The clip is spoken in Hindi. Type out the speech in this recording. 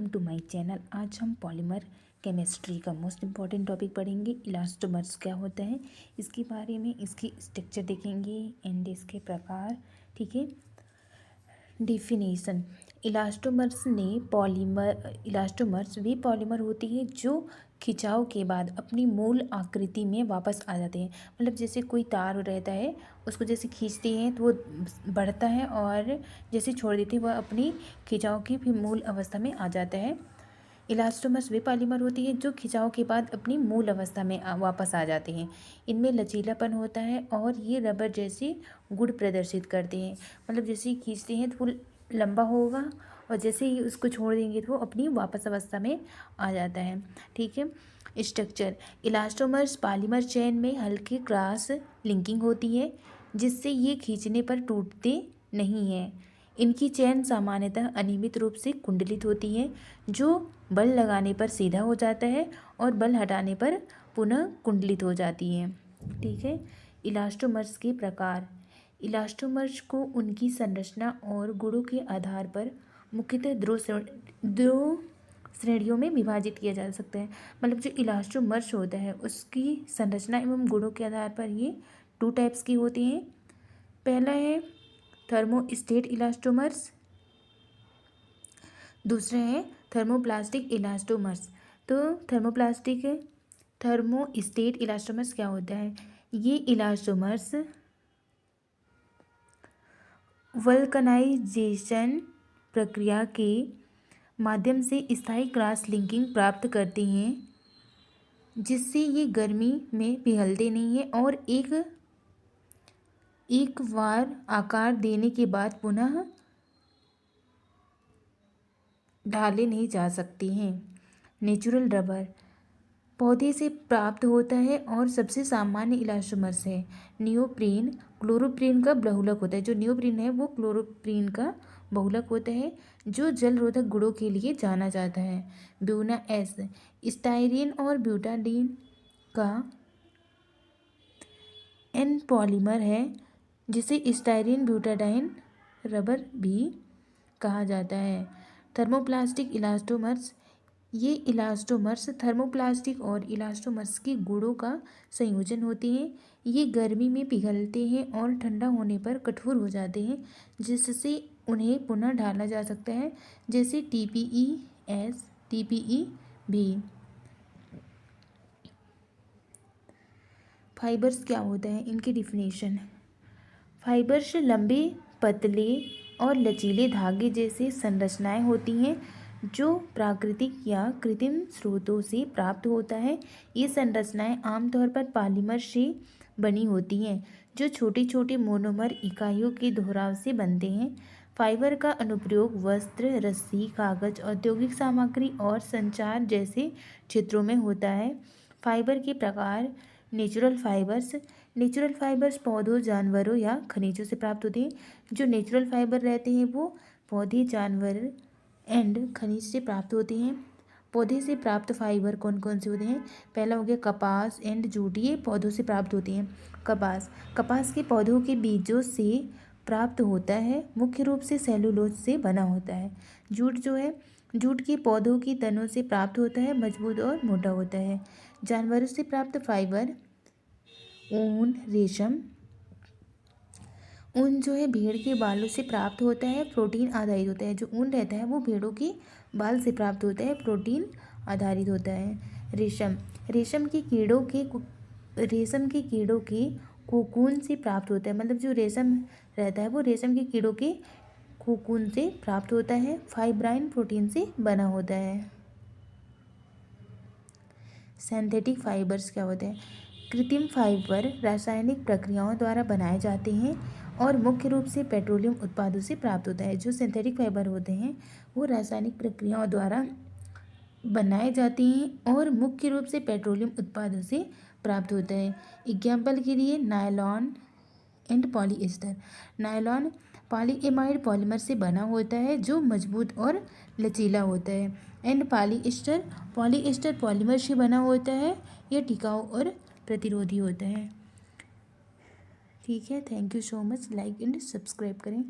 Welcome to my channel. आज हम पॉलीमर केमिस्ट्री का मोस्ट इम्पॉर्टेंट टॉपिक पढ़ेंगे। इलास्टोमर्स क्या होता है, इसके बारे में, इसकी स्ट्रक्चर देखेंगे एंड इसके प्रकार। ठीक है, डेफिनेशन। इलास्टोमर्स वे पॉलीमर होते हैं जो खिंचाव के बाद अपनी मूल आकृति में वापस आ जाते हैं। मतलब जैसे कोई तार रहता है, उसको जैसे खींचते हैं तो वो बढ़ता है और जैसे छोड़ देते हैं वह अपनी खिंचाव की फिर मूल अवस्था में आ जाता है। इलास्टोमर्स वे पॉलीमर होती है जो खिंचाव के बाद अपनी मूल अवस्था में वापस आ जाते हैं। इनमें लचीलापन होता है और ये रबर जैसे गुण प्रदर्शित करते हैं। मतलब जैसे ही खींचते हैं तो वो लंबा होगा और जैसे ही उसको छोड़ देंगे तो वो अपनी वापस अवस्था में आ जाता है। ठीक है, स्ट्रक्चर। इलास्टोमर्स पॉलीमर चेन में हल्की क्रॉस लिंकिंग होती है जिससे ये खींचने पर टूटते नहीं हैं। इनकी चेन सामान्यतः अनियमित रूप से कुंडलित होती है जो बल लगाने पर सीधा हो जाता है और बल हटाने पर पुनः कुंडलित हो जाती है। ठीक है, इलास्टोमर्स के प्रकार। इलास्टोमर्स को उनकी संरचना और गुणों के आधार पर मुख्यतः दो श्रेणियों में विभाजित किया जा सकता है। मतलब जो इलास्टोमर्स होता है उसकी संरचना एवं गुणों के आधार पर ये 2 टाइप्स की होती हैं। पहला है थर्मोस्टेट इलास्टोमर्स, दूसरा है थर्मोप्लास्टिक इलास्टोमर्स। तो थर्मोस्टेट इलास्टोमर्स क्या होता है? ये इलास्टोमर्स वल्कनाइजेशन प्रक्रिया के माध्यम से स्थायी क्रॉस लिंकिंग प्राप्त करते हैं जिससे ये गर्मी में पिघलते नहीं हैं और एक बार आकार देने के बाद पुनः ढाले नहीं जा सकते हैं। नेचुरल रबर पौधे से प्राप्त होता है और सबसे सामान्य इलास्टोमर्स है। नियोप्रीन क्लोरोप्रीन का बहुलक होता है। जो नियोप्रीन है वो क्लोरोप्रीन का बहुलक होता है जो जल रोधक गुणों के लिए जाना जाता है। ब्यूना एस स्टाइरीन और ब्यूटाडीन का एन पॉलीमर है जिसे स्टाइरीन ब्यूटाडाइन रबर भी कहा जाता है। थर्मोप्लास्टिक इलास्टोमर्स ये इलास्टोमर्स थर्मोप्लास्टिक और इलास्टोमर्स के गुणों का संयोजन होते हैं। ये गर्मी में पिघलते हैं और ठंडा होने पर कठोर हो जाते हैं जिससे उन्हें पुनः ढाला जा सकता है, जैसे TPES TPE भी। फाइबर्स क्या होता है, इनकी डिफिनेशन। फाइबर्स लंबे, पतले और लचीले धागे जैसे संरचनाएं होती हैं जो प्राकृतिक या कृत्रिम स्रोतों से प्राप्त होता है। ये संरचनाएं आमतौर पर पॉलीमर से बनी होती हैं जो छोटी छोटी मोनोमर इकाइयों के दोहराव से बनते हैं। फाइबर का अनुप्रयोग वस्त्र, रस्सी, कागज, औद्योगिक सामग्री और संचार जैसे क्षेत्रों में होता है। फाइबर के प्रकार। नेचुरल फाइबर्स पौधों, जानवरों या खनिजों से प्राप्त होते हैं। जो नेचुरल फाइबर रहते हैं वो पौधे, जानवर एंड खनिज से प्राप्त होते हैं। पौधे से प्राप्त फाइबर कौन कौन से होते हैं? पहला हो गया कपास एंड जूट, ये पौधों से प्राप्त होते हैं। कपास के पौधों के बीजों से प्राप्त होता है, मुख्य रूप से सेलुलोज से बना होता है। जूट जो है, जूट के पौधों की तनों से प्राप्त होता है, मजबूत और मोटा होता है। जानवरों से प्राप्त फाइबर ऊन, रेशम। ऊन जो है भेड़ के बालों से प्राप्त होता है, प्रोटीन आधारित होता है। जो ऊन रहता है वो भेड़ों के बाल से प्राप्त होता है, प्रोटीन आधारित होता है। रेशम के कीड़ों के कोकून से प्राप्त होता है। मतलब जो रेशम रहता है वो रेशम के कीड़ों के कोकून से प्राप्त होता है। फाइब्राइन प्रोटीन से बना होता है। सिंथेटिक फाइबर्स क्या होते हैं? कृत्रिम फाइबर रासायनिक प्रक्रियाओं द्वारा बनाए जाते हैं और मुख्य रूप से पेट्रोलियम उत्पादों से प्राप्त होता है। जो सिंथेटिक फाइबर होते हैं वो रासायनिक प्रक्रियाओं द्वारा बनाए जाते हैं और मुख्य रूप से पेट्रोलियम उत्पादों से प्राप्त होता है। एग्जाम्पल के लिए nylon and polyester. Nylon polyamide polymer से बना होता है जो मजबूत और लचीला होता है। एंड पॉलीएस्टर पॉलीमर से बना होता है, यह टिकाऊ और प्रतिरोधी होता है। ठीक है, thank you so much. Like and subscribe करें।